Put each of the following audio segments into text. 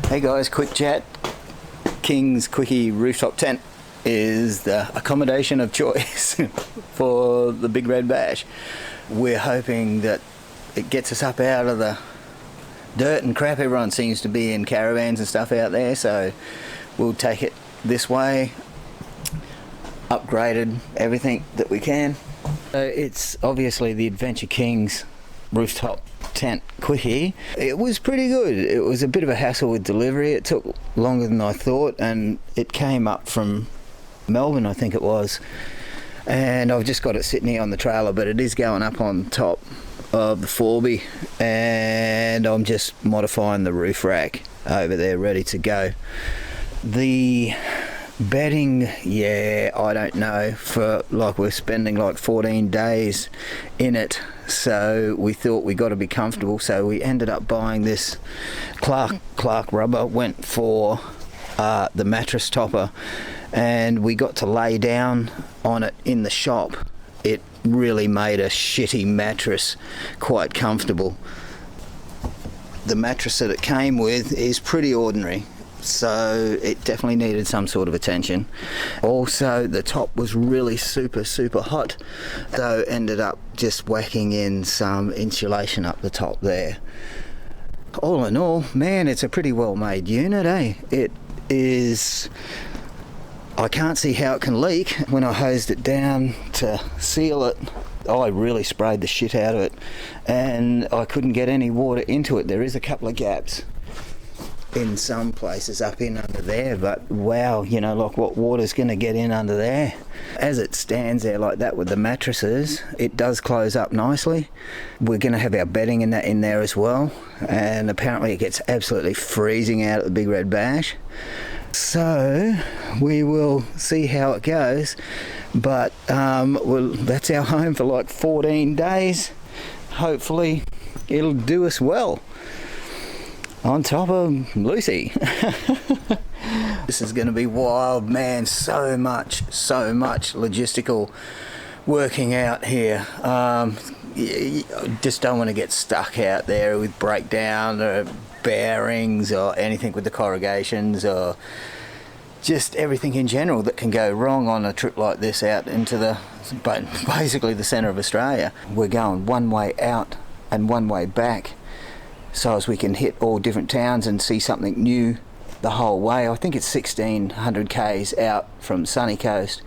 Hey guys, quick chat. King's Kwiky Roof Top Tent is the accommodation of choice for the Big Red Bash. We're hoping that it gets us up out of the dirt and crap. Everyone seems to be in caravans and stuff out there, so we'll take it this way, upgraded everything that we can. It's obviously the Adventure King's rooftop tent Kwiky. It was pretty good. It was a bit of a hassle with delivery. It took longer than I thought, and it came up from Melbourne, I think it was, and I've just got it sitting here on the trailer, but it is going up on top of the foreby, and I'm just modifying the roof rack over there ready to go. The bedding, yeah, I don't know, for like we're spending like 14 days in it, so we thought we got to be comfortable, so we ended up buying this Clark rubber. Went for the mattress topper, and we got to lay down on it in the shop. It really made a shitty mattress quite comfortable. The mattress that it came with is pretty ordinary, so it definitely needed some sort of attention. Also, the top was really super hot, so ended up just whacking in some insulation up the top there. All in all, man, it's a pretty well made unit, eh? It is. I can't see how it can leak. When I hosed it down to seal it, I really sprayed the shit out of it, and I couldn't get any water into it. There is a couple of gaps in some places up in under there, but wow, you know, like what water's going to get in under there? As it stands there like that with the mattresses, it does close up nicely. We're going to have our bedding in there as well, and apparently it gets absolutely freezing out at the Big Red Bash. So we will see how it goes, but well, that's our home for like 14 days. Hopefully it'll do us well. On top of Lucy. This is going to be wild, man. So much logistical working out here. You just don't want to get stuck out there with breakdown or bearings or anything with the corrugations, or just everything in general that can go wrong on a trip like this out into basically the centre of Australia. We're going one way out and one way back, so as we can hit all different towns and see something new the whole way. I think it's 1600 k's out from Sunny Coast,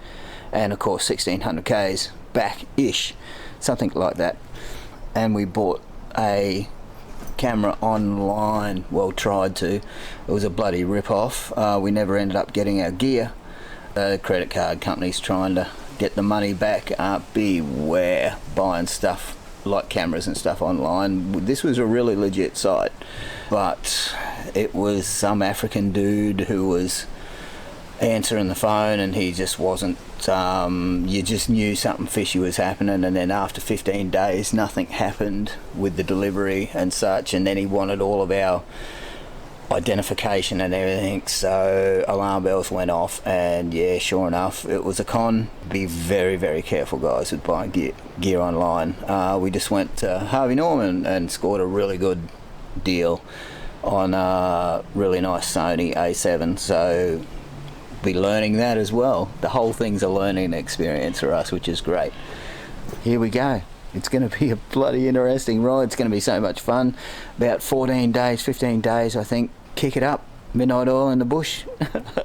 and of course 1600 k's back-ish, something like that. And we bought a camera online, well, tried to. It was a bloody rip-off. We never ended up getting our gear. The credit card company's trying to get the money back. Beware buying stuff like cameras and stuff online. This was a really legit site, but it was some African dude who was answering the phone, and he just wasn't, you just knew something fishy was happening, and then after 15 days nothing happened with the delivery and such, and then he wanted all of our identification and everything, so alarm bells went off, and yeah, sure enough, it was a con. Be very careful, guys, with buying gear online. We just went to Harvey Norman and scored a really good deal on a really nice Sony A7, so be learning that as well. The whole thing's a learning experience for us, which is great. Here we go. It's going to be a bloody interesting ride. It's going to be so much fun. About 14 days, 15 days, I think. Kick it up. Midnight oil in the bush.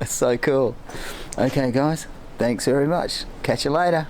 So cool. Okay, guys. Thanks very much. Catch you later.